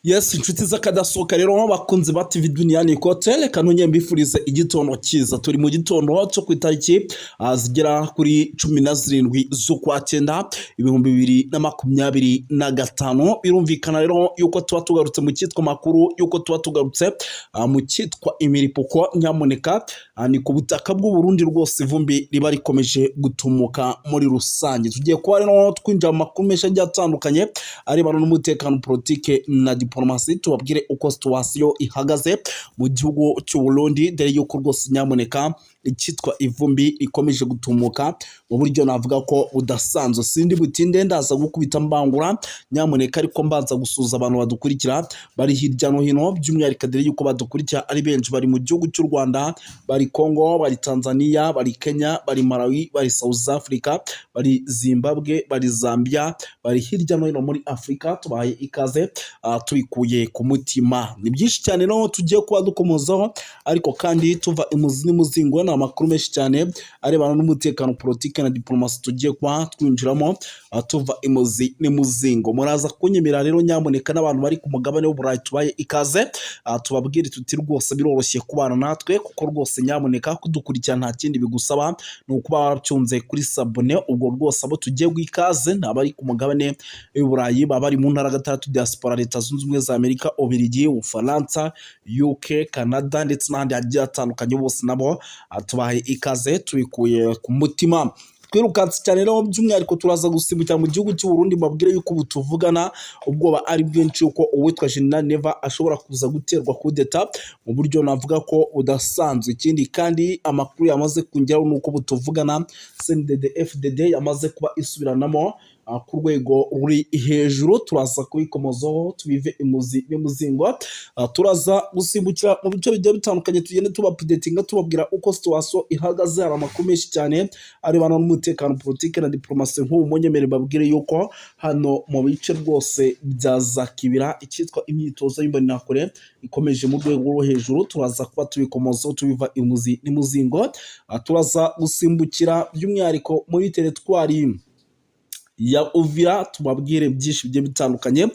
Yes, inshuti z'akadasohoka rero bakunze ba TV Duniani Hotel reka nongeye mbifurize igitondo cyiza. Turi mu gitondo cyo ku itariki zigera kuri 17 z'ukwa 9 2025. Birumvikana rero yuko tuba tugarutse mu cyitwa makuru, yuko tuba tugarutse mu cyitwa imiripuko. Nyamuneka ni ku butaka bw'u Burundi rwose ivumbi riba rikomeje gutumuka muri rusange. Tugiye kuba rero twinjira mu makuru menshi agiye atandukanye arebana n'umutekano, politike na diplomasi. Tubabwire uko situation ihagaze mu gihugu cy'u Burundi, dore yuko rwose nyamuneka icyitwa ivumbi ikomeje gutumuka mu buryo navuga ko udasanzwe. Sindi butinde ndaza gukubita mbangura nyamuneka, ariko mbanza gusuza abantu badukurikira bari hirya no hino, by'umwihariko dore yuko badukurikira ari benshi, bari mu gihugu cy'u Rwanda, bari Congo, bari Tanzania, bari Kenya, bari Malawi, bari South Africa, bari Zimbabwe, bari Zambia, bari hirya no hino muri Afrika. Tubaye ikaze tubikuye ku mutima. Ni byinshi cyane no tugiye kuba dukomozaho, ariko kandi tuva imuzi n'umuzingo na amakuru menshi cyane arebana n'umutekano, politike na diplomasi tugiye kwa twinjiramo tuva imuzi n'umuzingo. Muraza kunyemera rero nyamuneka n'abantu bari ku mugabane w'Uburayi tubaye ikaze, tubabwire tuti rwose biroroshye kubana natwe, kuko rwose nyamuneka kudukurikira nta kindi bigusaba ni ukuba waracyunze kuri sabone. Ubwo rwose abo tugiye gwikaze n'abari ku mugabane w'Uburayi, baba bari mu ntara gatandatu diaspora, Leta Zunze Ubumwe za Amerika, Ububiligi, Ufaransa, UK, Canada ndetse n'ahandi hagiye hatandukanye, bose nabo tubaye ikaze tubikuye ku mutima. Twirukanse cyane rero by'umwihariko turaza gusimbukira mu gihugu cy'u Burundi, babwire yuko ubu tuvugana ubwoba ari bwinshi yuko uwitwa General Neva ashobora kuza guterwa kudeta mu buryo navuga ko udasanzwe. Ikindi kandi amakuru yamaze kungeraho nuko ubu tuvugana CNDD-FDD yamaze kuba isubiranamo ku rwego ruri hejuru. Turaza kubikomozaho tubive imuzi n'umuzingo. Turaza gusimbukira mu bice bigiye bitandukanye, tugende tubapidetinga tubabwira uko situation ihagaze. Hari amakuru menshi cyane arebana n'umutekano, politike na diplomasi. Nk'ubu munyemere babwire yuko hano mu bice rwose bya Zakibira icyitwa imyitozo y'imbonerakure ikomeje mu rwego rwo hejuru. Turaza kuba tubikomozaho tubiva imuzi n'umuzingo. Turaza gusimbukira by'umwihariko muri teritwari ya Uvira, tubabwire byinshi bigiye bitandukanye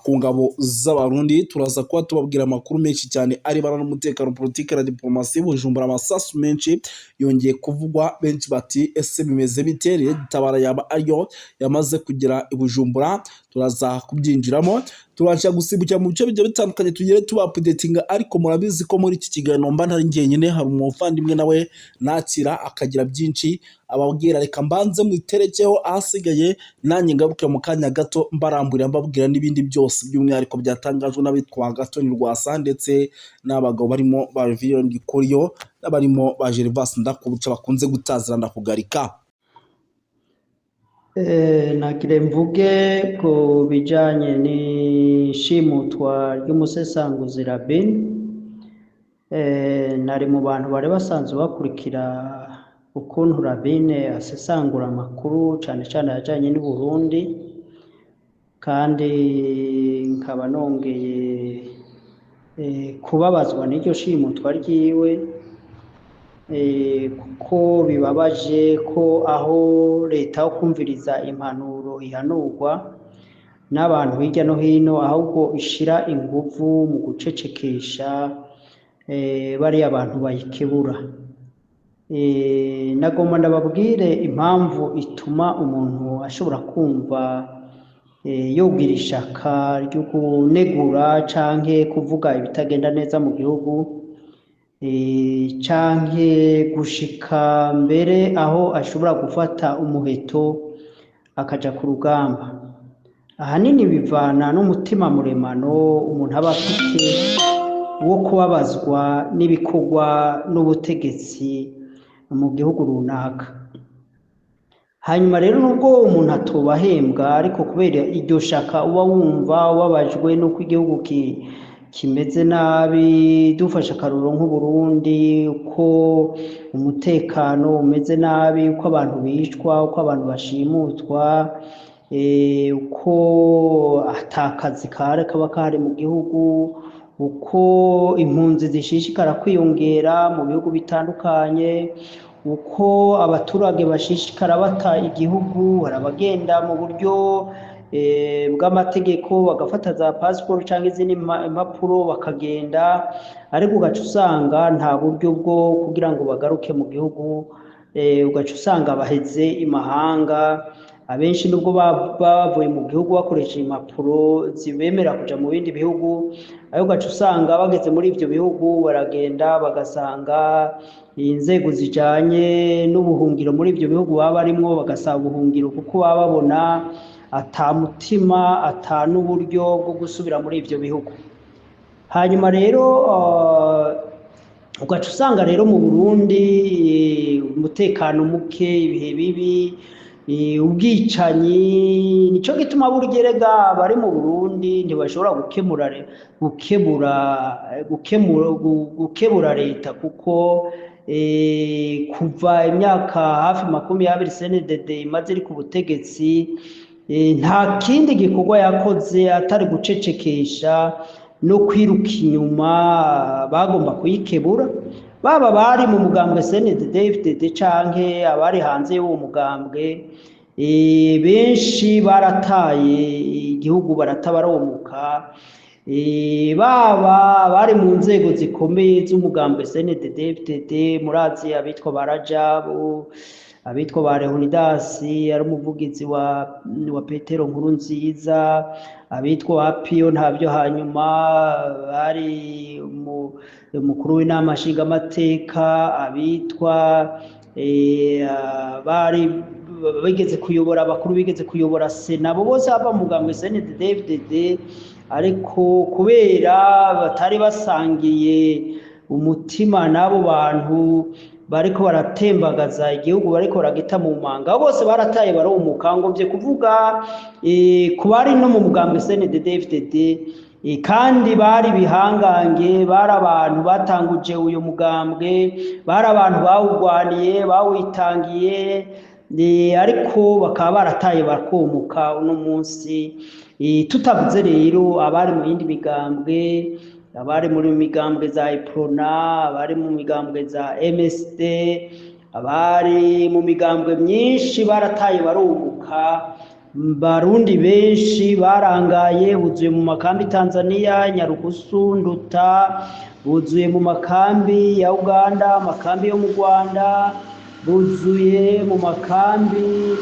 ku ngabo z'Abarundi. Turaza kuba tubabwira amakuru menshi cyane arebana n'umutekano, politike na diplomasi. Bujumbura amasasu menshi yongeye kuvugwa, benshi bati ese bimeze bite? Tabara yaba ayo yamaze kugera i Bujumbura, turaza kubyinjiramo. Turaje gusimbukira mu bice bigiye bitandukanye tugere tubapidetinga, ariko murabizi ko muri iki kiganiro mba ntari njyenyine, hari umuvandimwe nawe nakira akagira byinshi ababwira. Reka mbanze muterekeho ahasigaye nanjye ngaruke mu kanya gato mbaramburira mbabwira n'ibindi byose by'umwihariko byatangajwe n'abitwa Gatoni Rwasa ndetse n'abagabo barimo ba Vivian Gikorio n'abarimo ba Gervas Ndakubuca bakunze gutazirana kugarika. Nagire mvuge ku bijanye n'ishimutwa ry'umusesanguzi Rabin. Nari mu bantu bari basanzwe bakurikira ukuntu Rabin asesangura amakuru cyane cyane ajanye n'u Burundi, kandi nkaba nongeye kubabazwa n'iryo shimutwa ryiwe, kuko bibabaje ko aho leta yo kumviriza impanuro ihanurwa n'abantu hirya no hino, ahubwo ishira ingufu mu gucecekesha bariya abantu bayikebura. Nagomba ndababwire impamvu ituma umuntu ashobora kumva yogira ishaka ryo kunegura canke kuvuga ibitagenda neza mu gihugu, canke gushika mbere aho ashobora gufata umuheto akaja ku rugamba. Ahanini bivana n'umutima muremano umuntu aba afite wo kubabazwa n'ibikorwa n'ubutegetsi mu gihugu runaka. Hanyuma rero nubwo umuntu atobahembwa, ariko kubera iryo shaka uba wumva ubabajwe n'uko igihugu kimeze nabi, dufashe akaruro nk'Uburundi, uko umutekano umeze nabi, uko abantu bicwa, uko abantu bashimutwa, uko atakazi kaba kahari mu gihugu, uko impunzi zishishikara kwiyongera mu bihugu bitandukanye, uko abaturage bashishikara bata igihugu, hari abagenda mu buryo bw'amategeko bagafata za pasiporo cyangwa izindi impapuro bakagenda, ariko ugaca usanga nta buryo bwo kugira ngo bagaruke mu gihugu, ugaca usanga baheze imahanga. Abenshi nubwo bavuye mu gihugu bakoresheje impapuro zibemera kuja mu bindi bihugu, ariko ugaca usanga bageze muri ivyo bihugu baragenda bagasanga inzego zijanye n'ubuhungiro muri ivyo bihugu baba barimwo bagasaba ubuhungiro, kuko baba babona ata mutima ata n'uburyo bwo gusubira muri ivyo bihugu. Hanyuma rero ugaca usanga rero mu Burundi umutekano muke, ibihe bibi, ubwicanyi. Nico gituma burgerega bari mu Burundi ntibashobora gukebura leta, kuko kuva imyaka hafi 20 CNDD imaze iri ku butegetsi, nta kindi gikorwa yakoze atari gucecekesha no kwiruka inyuma bagomba kuyikebura, baba bari mu mugambwe CNDD-FDD canke abari hanze y'uwo mugambwe. Benshi barataye igihugu baratabaromuka, baba bari mu nzego zikomeye z'umugambwe CNDD-FDD. Murazi abitwa Barajabu, abitwa ba Leonidas ari umuvugizi wa Petero Nkurunziza, abitwa Apio Ntavyo, hanyuma bari umukuru w'inama nshingamateka, abitwa bari bigeze kuyobora abakuru bigeze kuyobora Sena, abo bose bava mu mugambwe CNDD-FDD, ariko kubera batari basangiye umutima n'abo bantu bariko baratembagaza igihugu, bariko baragita mu manga, bose barataye baromuka. Ngomvye kuvuga ku bari no mu mugambwe CNDD-FDD, kandi bari bihangange, bari abantu batanguje uyu mugambwe, bari abantu bawugwaniye bawitangiye, ariko bakaba barataye bakomuka uno munsi. Tutavuze rero abari mu yindi migambwe, abari muri migambwe za Iprona, abari mu migambwe za MSD, abari mu migambwe myinshi barataye baromuka. Barundi benshi barangaye, buzuye mu makambi Tanzania, Nyarugusu, Nduta, buzuye mu makambi ya Uganda, makambi yo mu Rwanda, buzuye mu makambi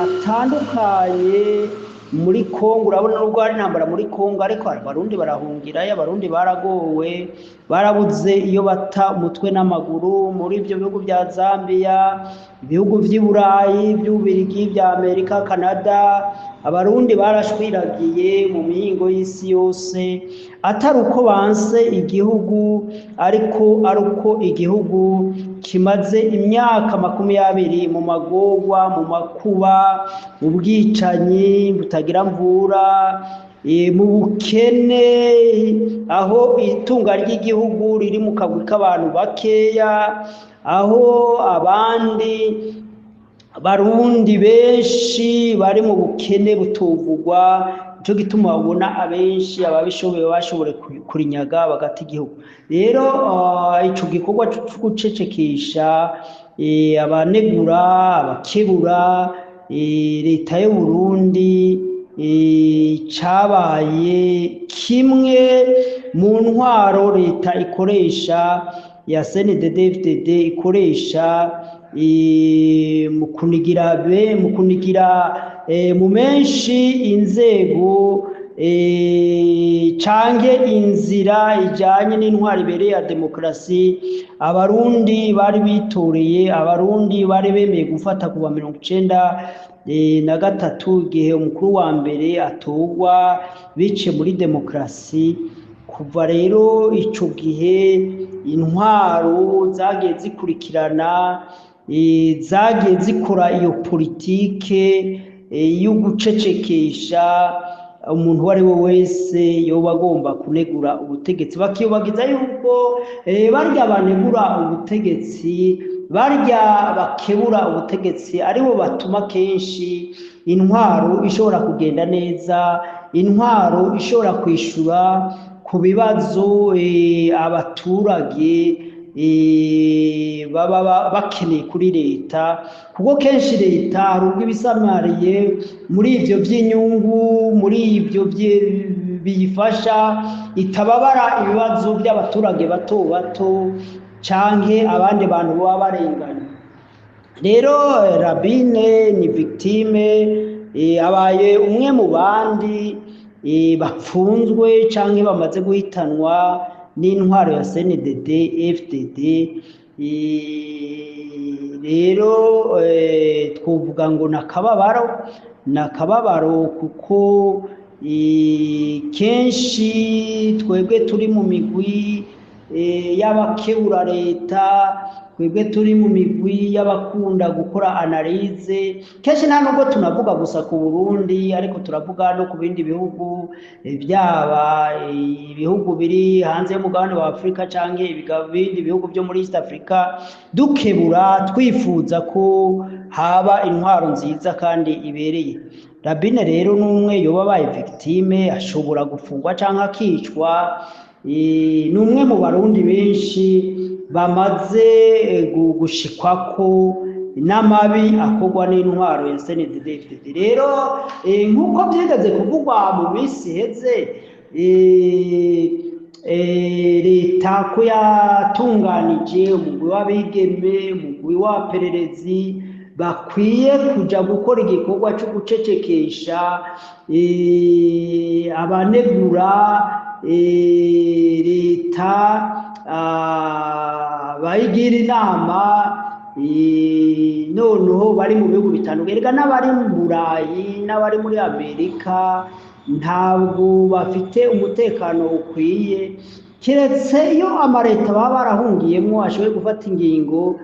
atandukanye muri Kongo. Urabona nubwo hari intambara muri Kongo, ariko abarundi barahungirayo, abarundi baragowe, barabuze iyo bata umutwe n'amaguru muri ivyo bihugu bya Zambia, ibihugu vy'i Burayi, vy'Ububirigi, vya Amerika, Canada. Abarundi barashwiragiye mu mihingo y'isi yose, atari uko banse igihugu, ariko ari uko igihugu kimaze imyaka 20 mu magorwa, mu makuba, mu bwicanyi butagira mvura, mu bukene, aho itunga ry'igihugu riri mu kagwi k'abantu bakeya, aho abandi Barundi benshi bari mu bukene butovugwa. Nico gituma babona abenshi ababishoboye bashobore kurinyaga bagata igihugu. Rero ico gikorwa cyo gucecekesha abanegura, abakebura leta y'u Burundi cabaye kimwe mu ntwaro leta ikoresha ya CNDD-FDD ikoresha mu kunigira mu menshi inzego canke inzira ijanye n'intwaro ibereye ya demokarasi abarundi bari bitoreye, abarundi bari bemeye gufata kuva 1993 igihe umukuru wa mbere atorwa bice muri demokarasi. Kuva rero ico gihe intwaro zagiye zikurikirana, zagiye zikora iyo politike yo gucecekesha umuntu uwo ari we wese yoba agomba kunegura ubutegetsi, bakiyobagiza yuko barya banegura ubutegetsi, barya bakebura ubutegetsi aribo batuma kenshi intwaro ishobora kugenda neza, intwaro ishobora kwishura ku bibazo abaturage baba bakeneye kuri leta, kuko kenshi leta hari ubwo ibisamariye muri ivyo vy'inyungu, muri ivyo biyifasha, itababara ibibazo by'abaturage bato bato canke abandi bantu baba barenganye. Rero Rabine ni victime, abaye umwe mu bandi bapfunzwe canke bamaze guhitanwa n'intwaro ya CNDD FDD. Rero twovuga ngo nakababaro kuko kenshi twebwe turi mu migwi y'abakebura leta, twebwe turi mu migwi y'abakunda gukora analyse, kenshi nta nubwo tunavuga gusa ku Burundi ariko turavuga no ku bindi bihugu, byaba ibihugu biri hanze y'umugabane wa Afrika canke ibindi bihugu byo muri East Africa, dukebura twifuza ko haba intwaro nziza kandi ibereye. Rabine rero n'umwe yoba abaye victime, ashobora gufungwa canke akicwa, n'umwe mu barundi benshi bamaze gushikwako n'amabi akorwa n'intwaro ya CNDD-FDD. Rero nk'uko byigeze kuvugwa mu minsi iheze, leta ko yatunganije umugwi w'abigeme, umugwi w'abapererezi bakwiye kuja gukora igikorwa cyo gucecekesha abanegura leta, bayigira inama, noneho bari mu bihugu bitandukanye, ega n'abari mu Burayi n'abari muri Amerika ntabwo bafite umutekano ukwiye, kiretse iyo amaleta baba barahungiyemo ashoboye gufata ingingo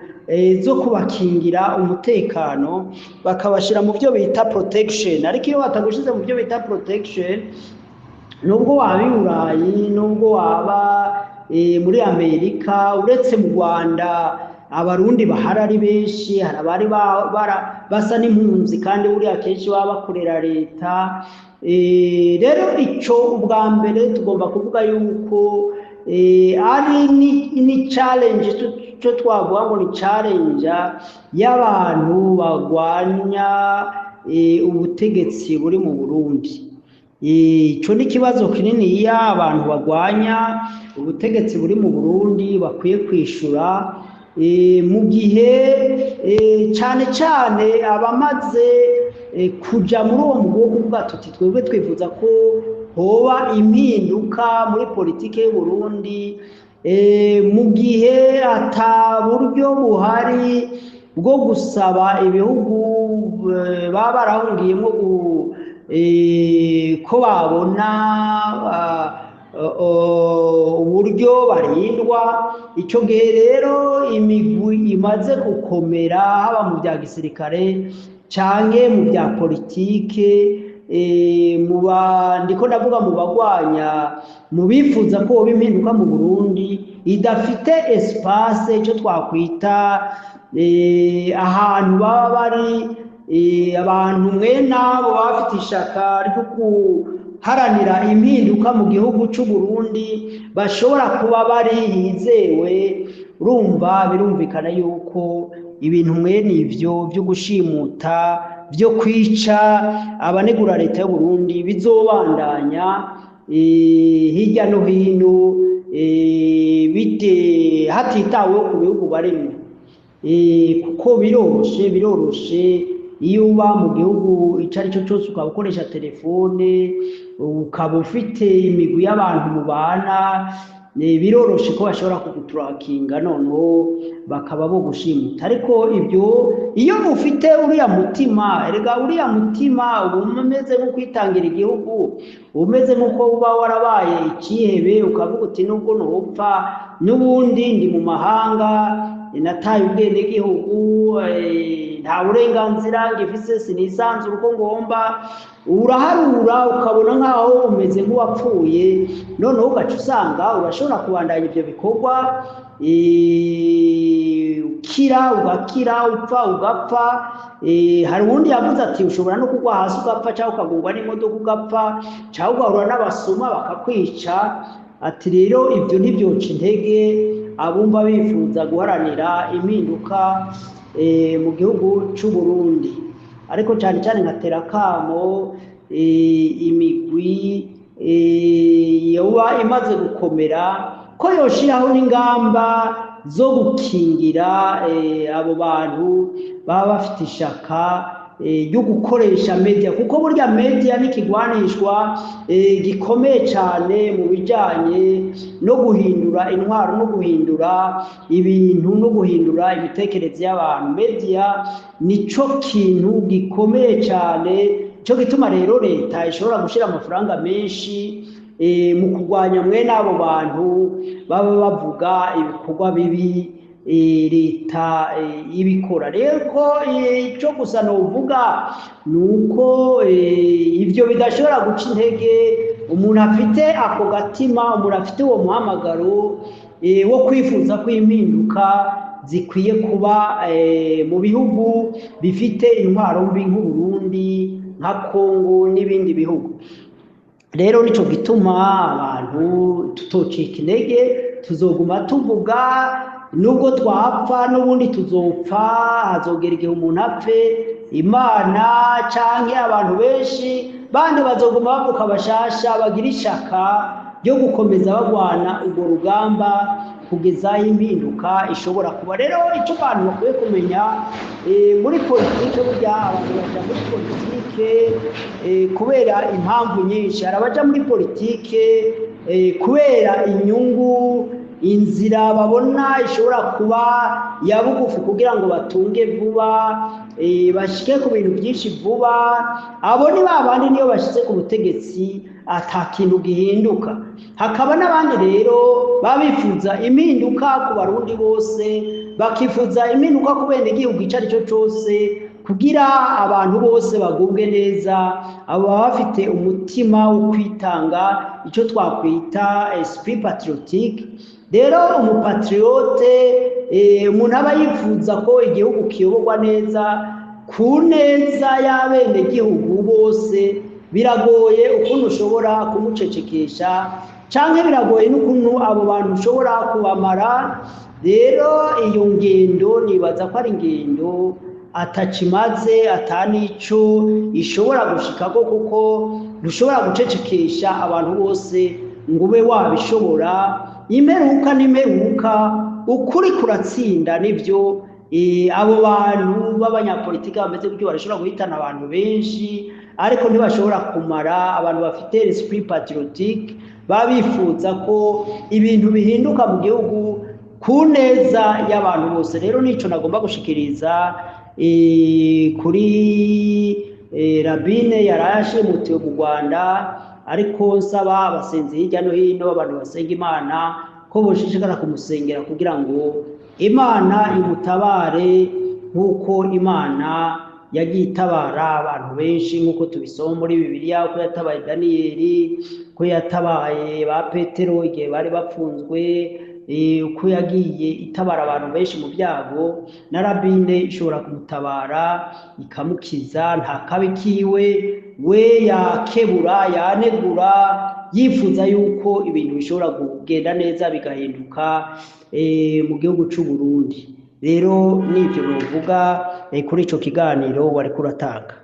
zo kubakingira umutekano, bakabashira mu byo bita protection. Ariko iyo batagushize mu byo bita protection, nubwo waba i Burayi, nubwo waba muri Amerika, uretse mu Rwanda abarundi bahari ari benshi, hari abari basa n'impunzi kandi buriya kenshi baba bakorera leta. Rero ico ubwa mbere tugomba kuvuga yuko ari ni challenge, cyo twavuga ngo ni challenge y'abantu bagwanya ubutegetsi buri mu Burundi. Ico ni kibazo kinini iya abantu bagwanya ubutegetsi buri mu Burundi bakwiye kwishura, mu gihe cyane cyane abamaze kuja muri uwo mugogo bwa tuti twebwe twifuza ko hoba impinduka muri politike y'u Burundi, mu gihe ata buryo buhari bwo gusaba ibihugu baba barahungiyemo ko babona uburyo barindwa. Icyo gihe rero imigwi imaze gukomera, haba mu bya gisirikare canke mu bya politike, ndiko ndavuga mu bagwanya, mu bifuza ko hoba impinduka mu Burundi idafite espace, icyo twakwita ahantu baba bari, abantu mwene abo bafite ishaka ryo guharanira impinduka mu gihugu cy'u Burundi bashobora kuba bari hizewe. Urumva birumvikana yuko ibintu mwene ivyo byo gushimuta, byo kwica abanegura leta y'u Burundi bizobandanya hirya no hino, hatitawe ku bihugu barimo, kuko biroroshe iyo uba mu gihugu icyo ari cyo cyose ukaba ukoresha telefone, ukaba ufite imigwi y'abantu mubana, biroroshe ko bashobora kuguturakinga noneho bakaba bo gushimuta. Ariko ibyo iyo ufite uriya mutima, erega uriya mutima uba umeze nko kwitangira igihugu, umeze nk'uko uba warabaye ikihebe, ukavuga uti nubwo ntupfa n'ubundi ndi mu mahanga, nataye ubwenegihugu, nta burenganzira ngifise, sinisanzura uko ngomba, uraharura ukabona nk'aho umeze nk'uwapfuye, noneho ugaca usanga urashobora kubandanya ibyo bikorwa, ugakira, upfa ugapfa. Hari uwundi yavuze ati ushobora no kugwa hasi ugapfa, cyangwa ukagongwa n'imodoka ugapfa, cyangwa ugahura n'abasuma bakakwica. Ati rero ibyo ntibyoca intege abumva bifuza guharanira impinduka mu gihugu cy'u Burundi, ariko cyane cyane nkatera akamo imigwi yoba imaze gukomera ko yoshiraho n'ingamba zo gukingira abo bantu baba bafite ishaka yo gukoresha media, kuko burya media n'ikigwanishwa gikomeye cyane mu bijanye no guhindura intwaro no guhindura ibintu no guhindura imitekerereze y'abantu. Media nico kintu gikomeye cyane, cyo gituma rero leta ishobora gushira amafaranga menshi mu kurwanya mwene abo bantu baba bavuga ibikorwa bibi leta ibikora. Rero ko icyo gusa novuga nuko ivyo bidashobora guca intege umuntu afite ako gatima, umuntu afite uwo muhamagaro wo kwifuza ko impinduka zikwiye kuba mu bihugu bifite intwaro mbi nk'u Burundi, nka Kongo n'ibindi bihugu. Rero nico gituma abantu tutocika intege, tuzoguma tuvuga nubwo twapfa n'ubundi tuzopfa, hazogera igihe umuntu apfe, Imana canke abantu benshi bandi bazoguma bavuka bashasha bagira ishaka ryo gukomeza bagwana urwo rugamba kugeza impinduka ishobora kuba. Rero icyo abantu bakwiye kumenya muri politike, burya abantu baja muri politike kubera impamvu nyinshi. Hari abaja muri politike kubera inyungu, inzira babona ishobora kuba ya bugufi kugira ngo batunge vuba, bashike ku bintu byinshi vuba. Abo ni babandi niyo bashitse ku butegetsi ata kintu gihinduka. Hakaba n'abandi rero babifuza impinduka ku Barundi bose, bakifuza impinduka ku bene igihugu icyo ari cyo cyose, kugira abantu bose bagubwe neza. Abo baba bafite umutima wo kwitanga, icyo twakwita esprit patriotique. Rero umupatriote umuntu aba yifuza ko igihugu kiyoborwa neza ku neza y'abene gihugu bose. Biragoye ukuntu ushobora kumucecekesha, canke biragoye n'ukuntu abo bantu ushobora kubamara. Rero iyo ngendo nibaza ko ari ingendo atacimaze, atanico ishobora gushikako, kuko ntushobora gucecekesha abantu bose ngo ube wabishobora. Imperuka n'imperuka, ukuri kuratsinda. Nivyo abo bantu b'abanyapolitiki bameze gutyo barashobora guhitana abantu benshi, ariko ntibashobora kumara abantu bafite esprit patriotique, babifuza ko ibintu bihinduka mu gihugu ku neza y'abantu bose. Rero nico nagomba gushikiriza kuri Rabine yarashimutiwe mu Rwanda, ariko nsaba abasenzi hirya no hino, abantu basenga Imana, ko boshishikara kumusengera kugira ngo Imana imutabare nk'uko Imana yagiye itabara abantu benshi, nk'uko tubisoma muri Bibiliya, ko yatabaye Daniyeli, ko yatabaye ba Petero igihe bari bapfunzwe, uko yagiye itabara abantu benshi mu byago. Na Rabine ishobora kumutabara ikamukiza, nta kabi kiwe we yakebura, yanegura, yifuza yuko ibintu bishobora kugenda neza bigahinduka mu gihugu cy'u Burundi. Rero nivyo novuga kuri ico kiganiro wari kuratanga.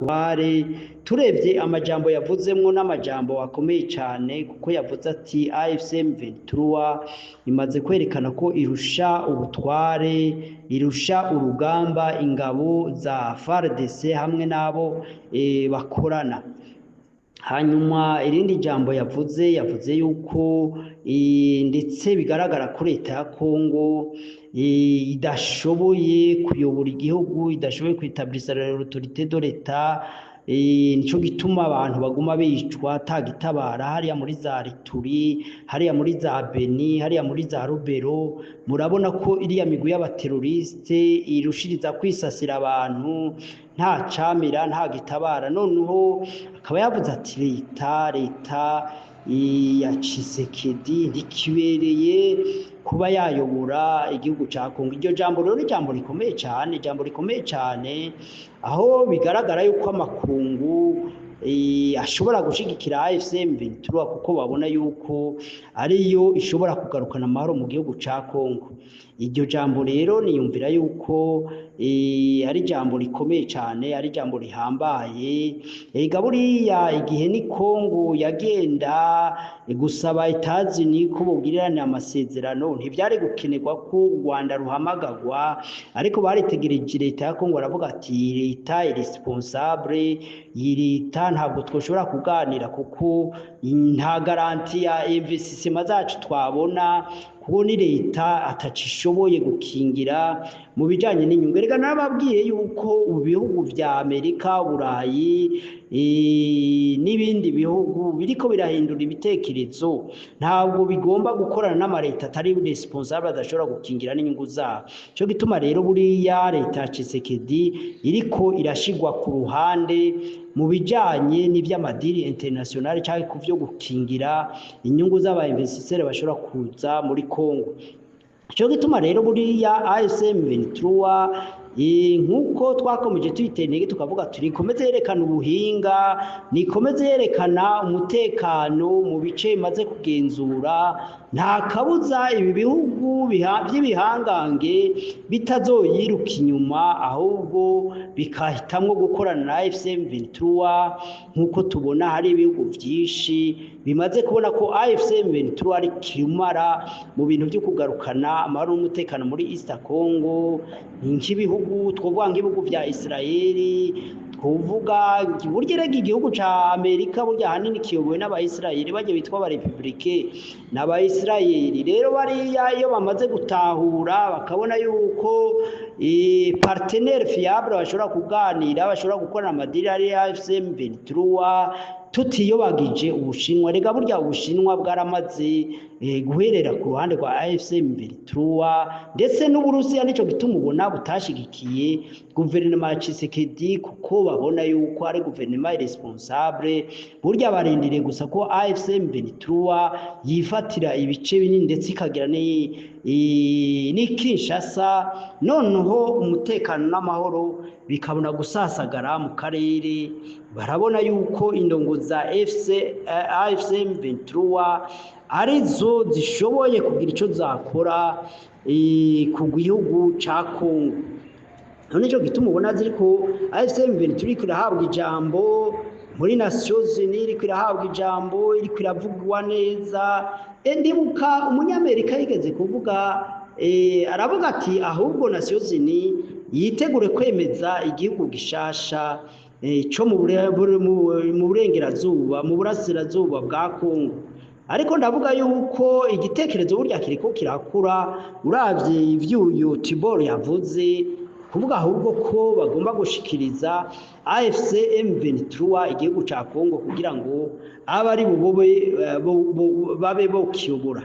Turebye amajambo yavuzemwo n'amajambo akomeye cyane, kuko yavuze ati AFCM 23 imaze kwerekana ko irusha ubutware, irusha urugamba ingabo za FARDC hamwe nabo bakorana. Hanyuma irindi jambo yavuze yuko ndetse bigaragara ko leta ya Kongo idashoboye kuyobora igihugu, idashoboye kwitabiriza l'autorité de l'État. Nico gituma abantu baguma bicwa tagitabara, hariya muri za Rituri, hariya muri za Beni, hariya muri za Rubero. Murabona ko iriya migwi y'abateroriste irushiriza kwisasira abantu, nta camira, nta gitabara. Noneho akaba yavuze ati leta ya Tshisekedi ntikibereye kuba yayobora igihugu ca Kongo. Iryo jambo rero ni jambo rikomeye cyane, aho bigaragara yuko amakungu ashobora gushigikira AFC M23 kuko babona yuko ariyo ishobora kugarukana amahoro mu gihugu ca Kongo. Iryo jambo rero niyumvira yuko ari jambo rikomeye cyane, ari jambo rihambaye. Ega buriya igihe ni Kongo yagenda gusaba Etats-Unis ko bogirirana amasezerano, ntibyari gukenerwa ko u Rwanda ruhamagagwa, ariko baritegereje leta ya Kongo aravuga ati leta irresponsable, leta ntabwo twoshobora kuganira kuko nta garanti ya investissement zacu twabona, kuko ni leta atacishoboye gukingira mu bijanye n'inyungu. Erega nababwiye yuko ibihugu vya Amerika, Burayi n'ibindi bihugu biriko birahindura ibitekerezo, ntabwo bigomba gukorana n'amareta atari responsable, adashobora gukingira n'inyungu zabo. Cyo gituma rero buriya leta ya Tshisekedi iriko irashigwa ku ruhande mu bijanye n'ivy'amadiri international cyangwa ku vyo gukingira inyungu z'abainvestisseurs bashobora kuza muri Kongo. Cyo gituma rero buriya AFC M23 nkuko twakomeje twitendege tukavuga turi komeze yerekana ubuhinga, nikomeze yerekana umutekano mu bice maze kugenzura, nta kabuza ibi bihugu by'ibihangange bitazoyiruka inyuma, ahubwo bikahitamwo gukorana na AFC M23 nkuko tubona hari ibihugu byinshi bimaze kubona ko AFC M23 ari kirumara mu bintu byo kugarukana amahoro n'umutekano muri East Congo. Nk'ibihugu twovuga nk'ibihugu vya Israeli, twovuga burya rega igihugu ca Amerika burya hanini kiyobowe n'abayisirayeli, baje bitwa ba republike n'abayisirayeli. Rero bariya iyo bamaze gutahura bakabona yuko partenaire fiable bashobora kuganira, bashobora gukorana amadiri ari AFC M23 tutiyobagije Ubushinwa. Rega burya Ubushinwa bwaramaze guherera ku ruhande rwa AFC M23, ndetse n'Uburusiya nico gituma ubona butashigikiye guverinoma ya Tshisekedi, kuko babona yuko ari guverinoma irresponsable. Burya barindiriye gusa ko AFC M23 yifatira ibice binini ndetse ikagira ni Kinshasa, noneho umutekano n'amahoro bikabona gusasagara mu karere. Barabona yuko indongo za AFC M23 arizo zishoboye kugira icyo zakora ku gihugu ca Kongo. None cyo gituma ubona ziriko AFC M23 iriko irahabwa ijambo muri Nations Unies, iriko irahabwa ijambo, iriko iravugwa neza. Ndibuka umunyamerika yigeze kuvuga aravuga ati ahubwo Nations Unies yitegure kwemeza igihugu gishasha cyo mu burengerazuba, mu burasirazuba bwa Kongo. Ariko ndavuga yuko igitekerezo burya kiriko kirakura, uravye ivyuyo Tibor yavuze, kuvuga ahubwo ko bagomba gushikiriza AFC M23 igihugu ca Kongo kugira ngo abari babe bo kiyobora.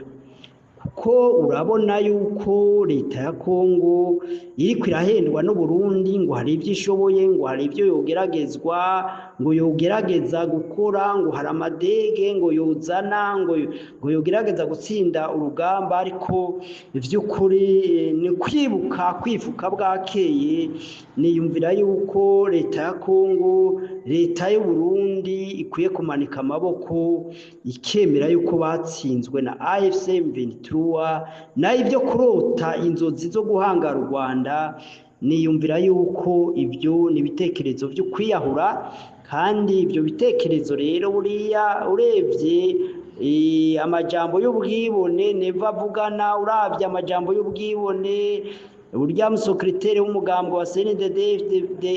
Kuko urabona yuko leta ya Kongo iriko irahendwa no Burundi ngo hari ibyo ishoboye, ngo hari ibyo yogeragezwa, ngo yogerageza gukora, ngo hari amadege ngo yozana, ngo yogerageza gutsinda urugamba. Ariko ivy'ukuri ni kwifuka bwakeye. Niyumvira yuko leta ya Kongo, leta y'u Burundi ikwiye kumanika amaboko ikemera yuko batsinzwe na AFC M23, na ibyo kurota inzozi zo guhangara u Rwanda. Niyumvira yuko ibyo ni ibitekerezo byo kwiyahura, kandi ibyo bitekerezo rero buriya urebye amajambo y'ubwibone neva avugana, uravye amajambo y'ubwibone burya musekreteri w'umugambo wa CNDD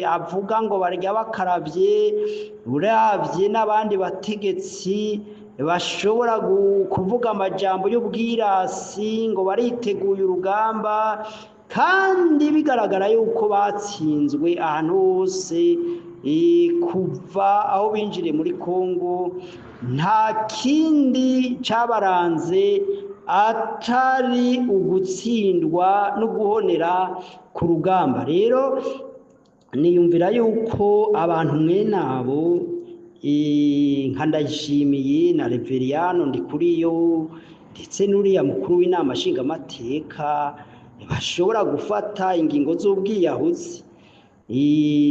avuga ngo barya bakaravye, uravye n'abandi bategetsi bashobora kuvuga amajambo y'ubwirasi ngo bariteguye urugamba, kandi bigaragara yuko batsinzwe ahantu hose. Kuva aho binjiriye muri Kongo nta kindi cabaranze atari ugutsindwa no guhonera ku rugamba. Rero niyumvira yuko abantu mwene abo nka Ndayishimiye na Reveriyano Ndikuriyo ndetse n'uriya mukuru w'inama nshingamateka bashobora gufata ingingo z'ubwiyahuzi.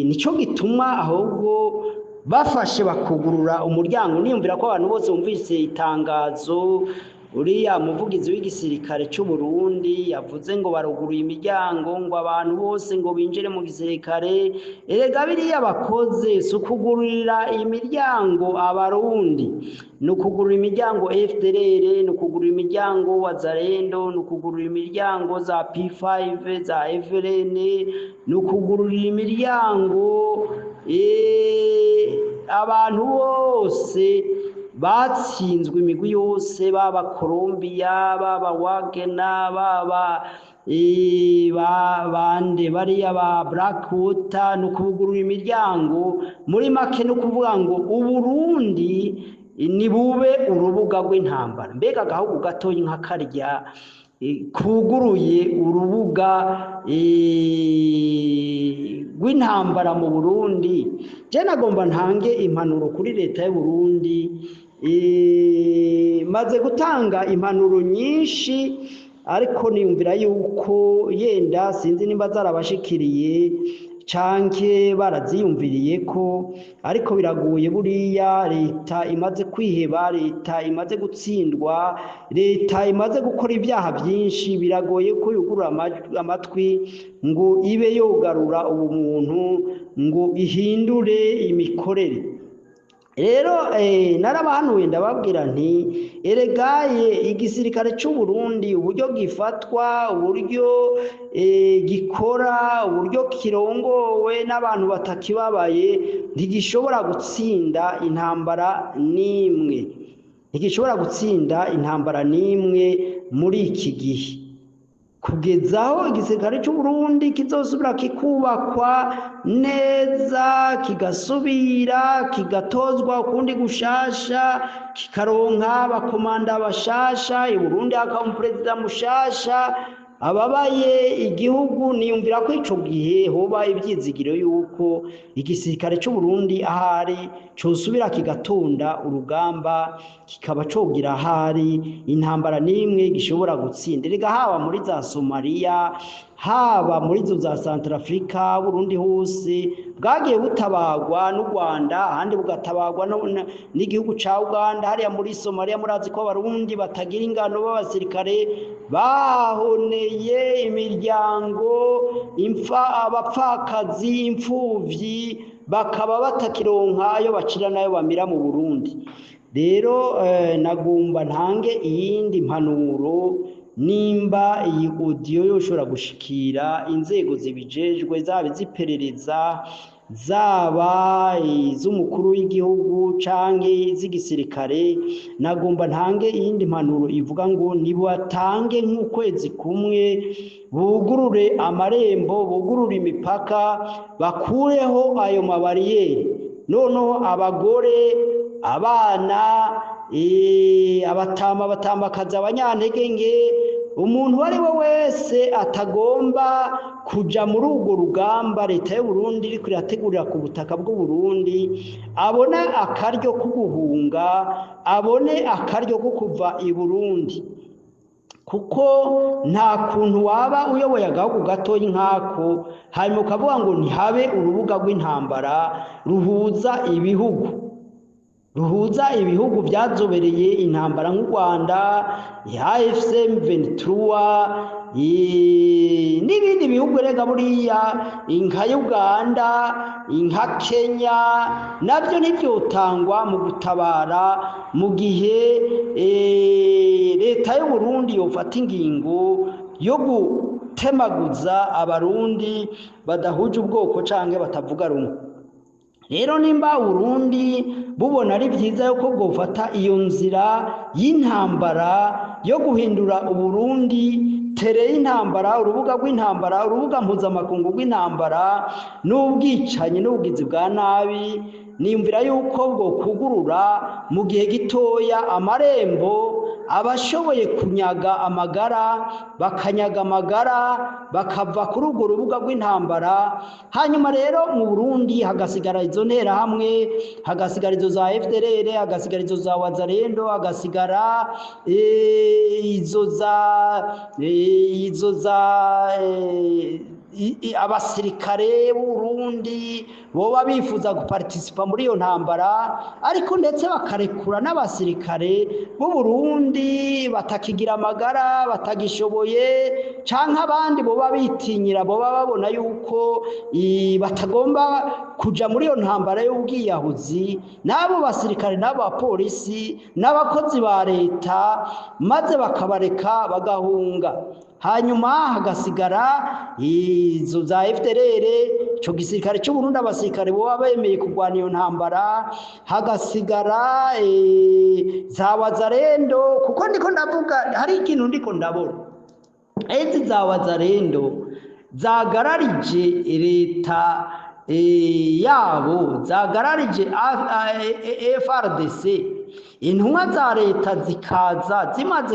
Nico gituma ahubwo bafashe bakugurura umuryango. Niyumvira ko abantu bose bumvise itangazo uriya muvugizi w'igisirikare cy'u Burundi yavuze ngo baruguruye imiryango ngo abantu bose ngo binjire mu gisirikare. Erega biriya bakoze si ukugururira imiryango abarundi, ni ukugurura imiryango FDLR, ni ukugurura imiryango Wazalendo, ni ukugurura imiryango za P5 za FLN, ni ukugurura imiryango abantu bose batsinzwe, imigwi yose, baba Colombia, baba Wagner, baba bande bariya ba Blackwater, ni ukugurura imiryango. Muri make ni ukuvuga ngo Uburundi ni bube urubuga rw'intambara. Mbega agahugu gatoyi nka karya kuguruye urubuga rw'intambara mu Burundi. Je nagomba ntange impanuro kuri leta y'u Burundi, maze gutanga impanuro nyinshi, ariko niyumvira yuko yenda sinzi nimba zarabashikiriye canke baraziyumviriye ko, ariko biragoye. Buriya leta imaze kwiheba, leta imaze gutsindwa, leta imaze gukora ibyaha byinshi, biragoye ko yugurura amatwi ngo ibe yogarura ubumuntu, ngo ihindure imikorere. Rero narabahanuye ndababwira nti eregaye igisirikare cy'u Burundi uburyo gifatwa, uburyo gikora, uburyo kirongowe n'abantu batakibabaye, ntigishobora gutsinda intambara n'imwe, ntigishobora gutsinda intambara n'imwe muri iki gihe, kugezaho igisirikare cy'u Burundi kizosubira kikubakwa neza, kigasubira kigatozwa ukundi gushasha, kikaronka abakomanda bashasha, i Burundi hakaba umuperezida mushasha ababaye igihugu. Niyumvira ko ico gihe hoba ibyizigiro yuko igisirikare cy'u Burundi ahari cosubira kigatonda urugamba, kikaba cogira ahari intambara n'imwe gishobora gutsinda. Erega haba muri za Somalia, haba muri zo za Centrafrica, Burundi hose bwagiye butabagwa n'u Rwanda, ahandi bugatabagwa n'igihugu ca Uganda. Hariya muri Somalia murazi ko abarundi batagira ingano b'abasirikare bahoneye imiryango, abapfakazi, imfuvyi, bakaba batakironka ayo bacira nayo bamira mu Burundi. Rero nagomba ntange iyindi mpanuro, nimba iyi audio yoshobora gushikira inzego zibijejwe, zaba iziperereza, zaba iz'umukuru w'igihugu canke iz'igisirikare, nagomba ntange iyindi mpanuro ivuga ngo nibatange nk'ukwezi kumwe, bugurure amarembo, bugurure imipaka, bakureho ayo mabariyeri. Noneho abagore, abana, abatambakazi, abanyantege nke, umuntu wari we wese atagomba kuja muri urwo rugamba leta y'u Burundi iriko irategurira ku butaka bw'u Burundi, abone akaryo ko guhunga, abone akaryo ko kuva i Burundi, kuko nta kuntu waba uyoboye agahugu gatoyi nkako hanyuma ukavuga ngo ntihabe urubuga rw'intambara ruhuza ibihugu byazobereye intambara nk'u Rwanda, AFC M23, n'ibindi bihugu. Rega buriya inka Uganda, inka Kenya, nabyo ntibyotangwa mu gutabara mu gihe leta y'u Burundi yofata ingingo yo gutemaguza abarundi badahuje ubwoko canke batavuga rumwe. Rero nimba Burundi bubona ari byiza yuko bwofata iyo nzira y'intambara yo guhindura Uburundi tere y'intambara, urubuga rw'intambara, urubuga mpuzamakungu rw'intambara n'ubwicanyi n'ubugizi bwa nabi, niyumvira yuko bwo kugurura mu gihe gitoya amarembo abashoboye kunyaga amagara bakanyaga amagara, bakava kuri urwo rubuga rw'intambara. Hanyuma rero mu Burundi hagasigara izo ntera hamwe, hagasigara izo za FDLR, hagasigara izo za Wazalendo, hagasigara izo za abasirikare b'u Burundi boba bifuza guparticipa muri iyo ntambara, ariko ndetse bakarekura n'abasirikare b'u Burundi batakigira amagara, batagishoboye, canke abandi boba bitinyira, boba babona yuko batagomba kuja muri iyo ntambara y'ubwiyahuzi, n'abo basirikare n'abapolisi n'abakozi ba leta, maze bakabareka bagahunga. Hanyuma hagasigara izo za FDLR, ico gisirikare cy'u Burundi, abasirikare boba bemeye kurwana iyo ntambara, hagasigara za wazalendo, kuko ndiko ndavuga hari ikintu ndiko ndabona, ezi za wazalendo zagararije leta yabo, zagararije FRDC, intumwa za leta zikaza zimaze